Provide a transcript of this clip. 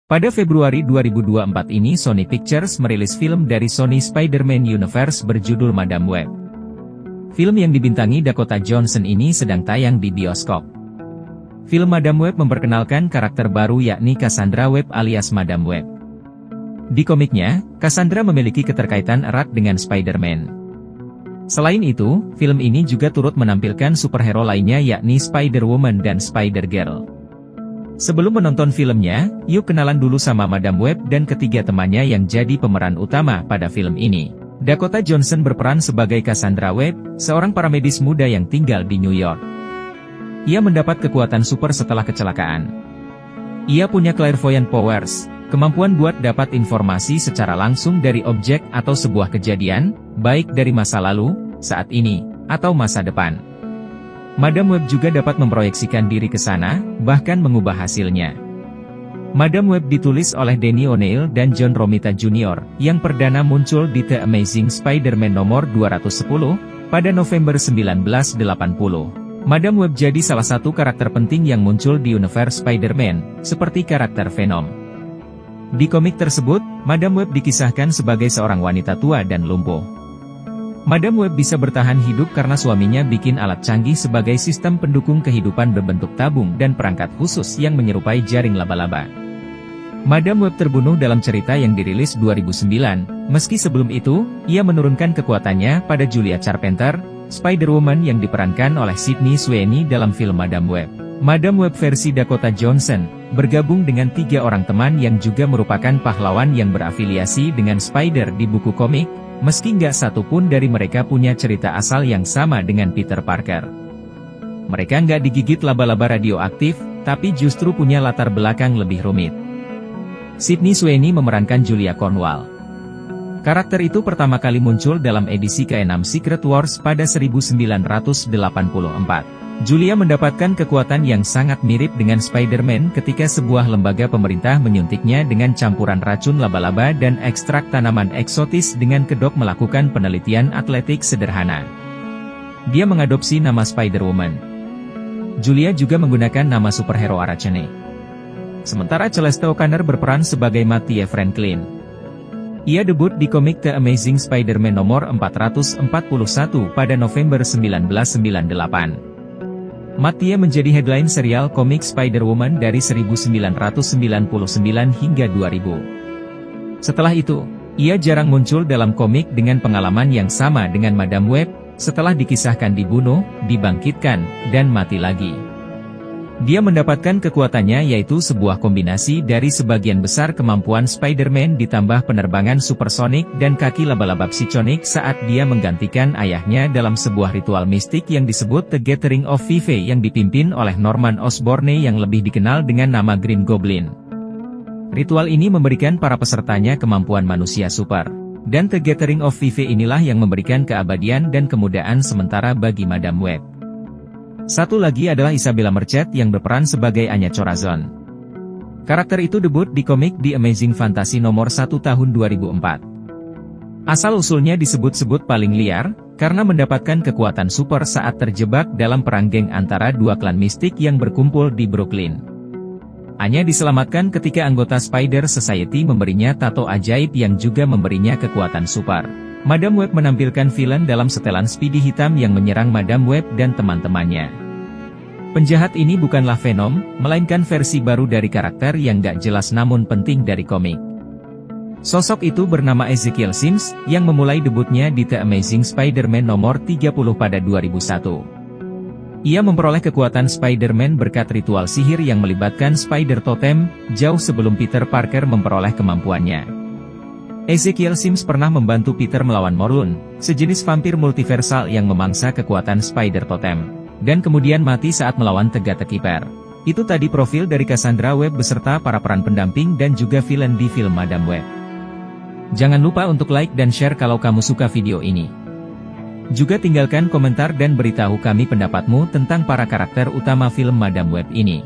Pada Februari 2024 ini Sony Pictures merilis film dari Sony Spider-Man Universe berjudul Madam Web. Film yang dibintangi Dakota Johnson ini sedang tayang di bioskop. Film Madam Web memperkenalkan karakter baru yakni Cassandra Webb alias Madam Web. Di komiknya, Cassandra memiliki keterkaitan erat dengan Spider-Man. Selain itu, film ini juga turut menampilkan superhero lainnya yakni Spider-Woman dan Spider-Girl. Sebelum menonton filmnya, yuk kenalan dulu sama Madam Web dan ketiga temannya yang jadi pemeran utama pada film ini. Dakota Johnson berperan sebagai Cassandra Webb, seorang paramedis muda yang tinggal di New York. Ia mendapat kekuatan super setelah kecelakaan. Ia punya clairvoyant powers, kemampuan buat dapat informasi secara langsung dari objek atau sebuah kejadian, baik dari masa lalu, saat ini, atau masa depan. Madam Web juga dapat memproyeksikan diri ke sana, bahkan mengubah hasilnya. Madam Web ditulis oleh Denny O'Neil dan John Romita Jr., yang perdana muncul di The Amazing Spider-Man nomor 210, pada November 1980. Madam Web jadi salah satu karakter penting yang muncul di universe Spider-Man, seperti karakter Venom. Di komik tersebut, Madam Web dikisahkan sebagai seorang wanita tua dan lumpuh. Madam Web bisa bertahan hidup karena suaminya bikin alat canggih sebagai sistem pendukung kehidupan berbentuk tabung dan perangkat khusus yang menyerupai jaring laba-laba. Madam Web terbunuh dalam cerita yang dirilis 2009, meski sebelum itu, ia menurunkan kekuatannya pada Julia Carpenter, Spider-Woman yang diperankan oleh Sydney Sweeney dalam film Madam Web. Madam Web versi Dakota Johnson, bergabung dengan 3 orang teman yang juga merupakan pahlawan yang berafiliasi dengan Spider di buku komik, meski nggak satu pun dari mereka punya cerita asal yang sama dengan Peter Parker. Mereka nggak digigit laba-laba radioaktif, tapi justru punya latar belakang lebih rumit. Sydney Sweeney memerankan Julia Cornwall. Karakter itu pertama kali muncul dalam edisi ke-6 Secret Wars pada 1984. Julia mendapatkan kekuatan yang sangat mirip dengan Spider-Man ketika sebuah lembaga pemerintah menyuntiknya dengan campuran racun laba-laba dan ekstrak tanaman eksotis dengan kedok melakukan penelitian atletik sederhana. Dia mengadopsi nama Spider-Woman. Julia juga menggunakan nama superhero Arachne. Sementara Celeste O'Connor berperan sebagai Mattie Franklin. Ia debut di komik The Amazing Spider-Man nomor 441 pada November 1998. Mattie menjadi headline serial komik Spider-Woman dari 1999 hingga 2000. Setelah itu, ia jarang muncul dalam komik dengan pengalaman yang sama dengan Madam Web, setelah dikisahkan dibunuh, dibangkitkan, dan mati lagi. Dia mendapatkan kekuatannya yaitu sebuah kombinasi dari sebagian besar kemampuan Spider-Man ditambah penerbangan supersonik dan kaki laba-laba psiconik saat dia menggantikan ayahnya dalam sebuah ritual mistik yang disebut The Gathering of Five yang dipimpin oleh Norman Osborn yang lebih dikenal dengan nama Green Goblin. Ritual ini memberikan para pesertanya kemampuan manusia super. Dan The Gathering of Five inilah yang memberikan keabadian dan kemudahan sementara bagi Madam Web. Satu lagi adalah Isabella Merced yang berperan sebagai Anya Corazon. Karakter itu debut di komik The Amazing Fantasy nomor 1 tahun 2004. Asal-usulnya disebut-sebut paling liar, karena mendapatkan kekuatan super saat terjebak dalam perang geng antara 2 klan mistik yang berkumpul di Brooklyn. Anya diselamatkan ketika anggota Spider Society memberinya tato ajaib yang juga memberinya kekuatan super. Madam Web menampilkan villain dalam setelan Speedy hitam yang menyerang Madam Web dan teman-temannya. Penjahat ini bukanlah Venom, melainkan versi baru dari karakter yang gak jelas namun penting dari komik. Sosok itu bernama Ezekiel Sims, yang memulai debutnya di The Amazing Spider-Man nomor 30 pada 2001. Ia memperoleh kekuatan Spider-Man berkat ritual sihir yang melibatkan Spider Totem, jauh sebelum Peter Parker memperoleh kemampuannya. Ezekiel Sims pernah membantu Peter melawan Morlun, sejenis vampir multiversal yang memangsa kekuatan Spider Totem, dan kemudian mati saat melawan Teka-Teki Per. Itu tadi profil dari Cassandra Webb beserta para peran pendamping dan juga villain di film Madam Web. Jangan lupa untuk like dan share kalau kamu suka video ini. Juga tinggalkan komentar dan beritahu kami pendapatmu tentang para karakter utama film Madam Web ini.